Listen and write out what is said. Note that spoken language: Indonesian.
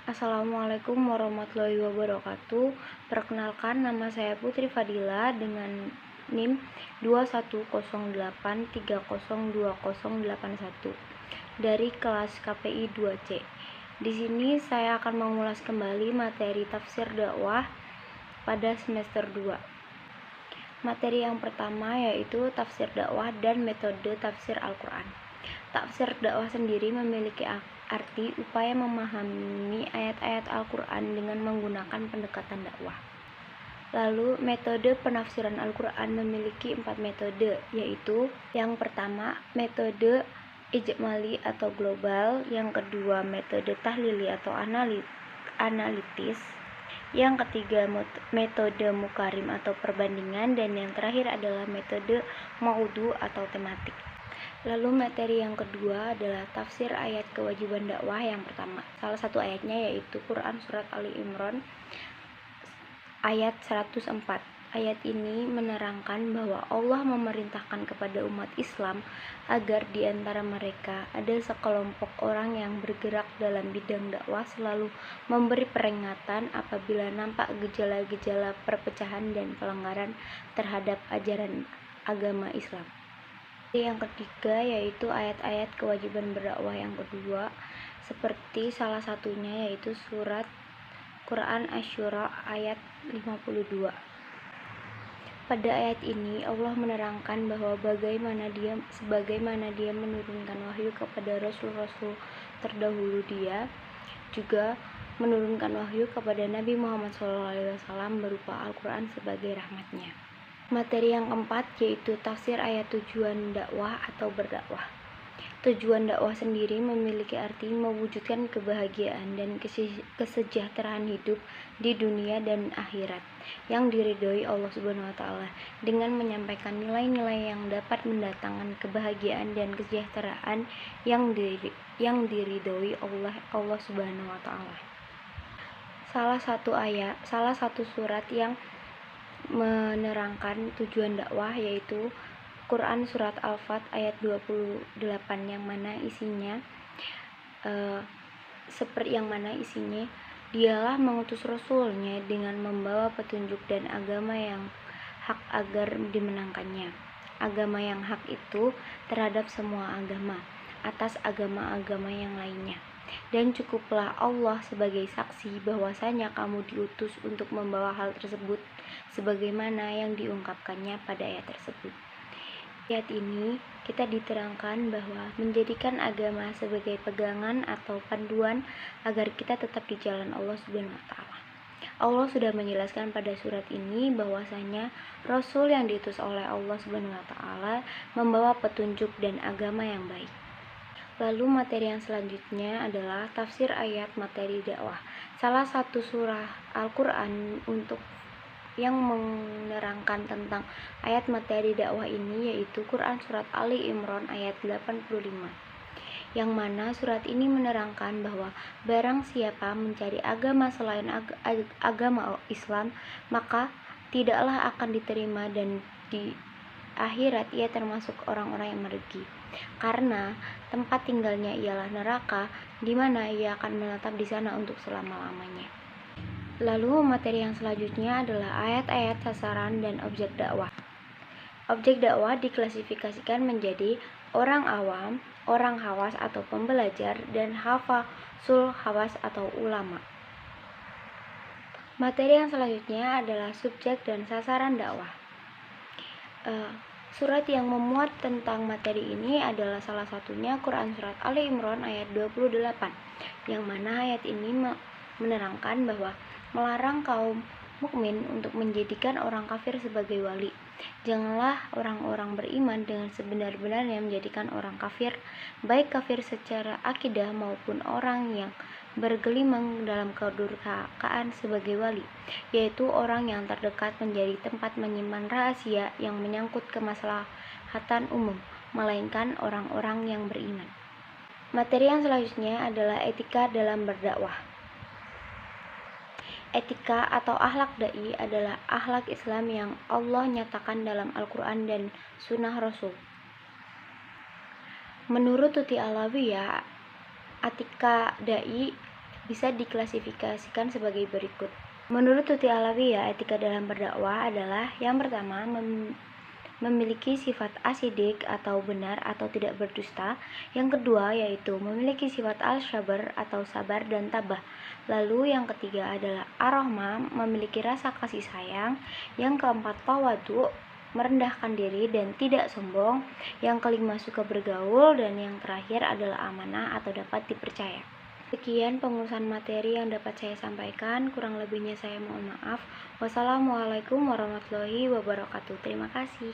Assalamualaikum warahmatullahi wabarakatuh. Perkenalkan, nama saya Putri Fadila dengan NIM 2108302081 dari kelas KPI 2C. Di sini saya akan mengulas kembali materi tafsir dakwah pada semester 2. Materi yang pertama yaitu tafsir dakwah dan metode tafsir Al-Quran. Tafsir dakwah sendiri memiliki arti upaya memahami ayat-ayat Al-Quran dengan menggunakan pendekatan dakwah. Lalu, metode penafsiran Al-Quran memiliki 4 metode, yaitu yang pertama, metode ijmali atau global, yang kedua, metode tahlili atau analitis, yang ketiga, metode mukarim atau perbandingan, dan yang terakhir adalah metode maudu atau tematik. Lalu materi yang kedua adalah tafsir ayat kewajiban dakwah. Yang pertama, salah satu ayatnya yaitu Quran Surat Ali Imran ayat 104. Ayat ini menerangkan bahwa Allah memerintahkan kepada umat Islam agar di antara mereka ada sekelompok orang yang bergerak dalam bidang dakwah selalu memberi peringatan apabila nampak gejala-gejala perpecahan dan pelanggaran terhadap ajaran agama Islam. Yang ketiga yaitu ayat-ayat kewajiban berdakwah yang kedua, seperti salah satunya yaitu surat Quran Asy-Syura ayat 52. Pada ayat ini Allah menerangkan bahwa sebagaimana dia menurunkan wahyu kepada rasul-rasul terdahulu, dia juga menurunkan wahyu kepada Nabi Muhammad SAW berupa Al-Quran sebagai rahmatnya. Materi yang keempat yaitu tafsir ayat tujuan dakwah atau berdakwah. Tujuan dakwah sendiri memiliki arti mewujudkan kebahagiaan dan kesejahteraan hidup di dunia dan akhirat yang diridhoi Allah Subhanahu wa taala dengan menyampaikan nilai-nilai yang dapat mendatangkan kebahagiaan dan kesejahteraan yang diridhoi Allah Subhanahu wa taala. Salah satu surat yang menerangkan tujuan dakwah yaitu Quran Surat Al-Fat ayat 28 yang mana isinya dialah mengutus rasulnya dengan membawa petunjuk dan agama yang hak agar dimenangkannya. Agama yang hak itu terhadap semua agama atas agama-agama yang lainnya. Dan cukuplah Allah sebagai saksi bahwasanya kamu diutus untuk membawa hal tersebut sebagaimana yang diungkapkannya pada ayat tersebut. Ayat ini kita diterangkan bahwa menjadikan agama sebagai pegangan atau panduan agar kita tetap di jalan Allah Subhanahu wa taala. Allah sudah menjelaskan pada surat ini bahwasanya Rasul yang diutus oleh Allah Subhanahu wa taala membawa petunjuk dan agama yang baik. Lalu materi yang selanjutnya adalah tafsir ayat materi dakwah. Salah satu surah Al-Quran yang menerangkan tentang ayat materi dakwah ini yaitu Quran Surat Ali Imran ayat 85, yang mana surat ini menerangkan bahwa barang siapa mencari agama selain agama Islam, maka tidaklah akan diterima dan di akhirat ia termasuk orang-orang yang merugi, karena tempat tinggalnya ialah neraka, di mana ia akan menetap di sana untuk selama-lamanya. Lalu materi yang selanjutnya adalah ayat-ayat sasaran dan objek dakwah. Objek dakwah diklasifikasikan menjadi orang awam, orang khawas atau pembelajar, dan hafasul khawas atau ulama. Materi yang selanjutnya adalah subjek dan sasaran dakwah. Surat yang memuat tentang materi ini adalah salah satunya Quran Surat Ali Imran ayat 28, yang mana ayat ini menerangkan bahwa melarang kaum mukmin untuk menjadikan orang kafir sebagai wali. Janganlah orang-orang beriman dengan sebenar-benarnya menjadikan orang kafir, baik kafir secara akidah maupun orang yang bergelimang dalam kedurhakaan sebagai wali, yaitu orang yang terdekat menjadi tempat menyimpan rahasia yang menyangkut kemaslahatan umum, melainkan orang-orang yang beriman. Materi yang selanjutnya adalah etika dalam berdakwah. Etika atau akhlak dai adalah akhlak Islam yang Allah nyatakan dalam Al-Quran dan Sunnah Rasul. Menurut Tuti Alawiyah, etika dai bisa diklasifikasikan sebagai berikut. Menurut Tuti Alawiyah, etika dalam berdakwah adalah yang pertama, memiliki sifat asidik atau benar atau tidak berdusta. Yang kedua yaitu memiliki sifat al-syabar atau sabar dan tabah. Lalu yang ketiga adalah ar-rahmah, memiliki rasa kasih sayang. Yang keempat tawadu, merendahkan diri dan tidak sombong. Yang kelima suka bergaul, dan yang terakhir adalah amanah atau dapat dipercaya. Sekian pengurusan materi yang dapat saya sampaikan, kurang lebihnya saya mohon maaf. Wassalamualaikum warahmatullahi wabarakatuh. Terima kasih.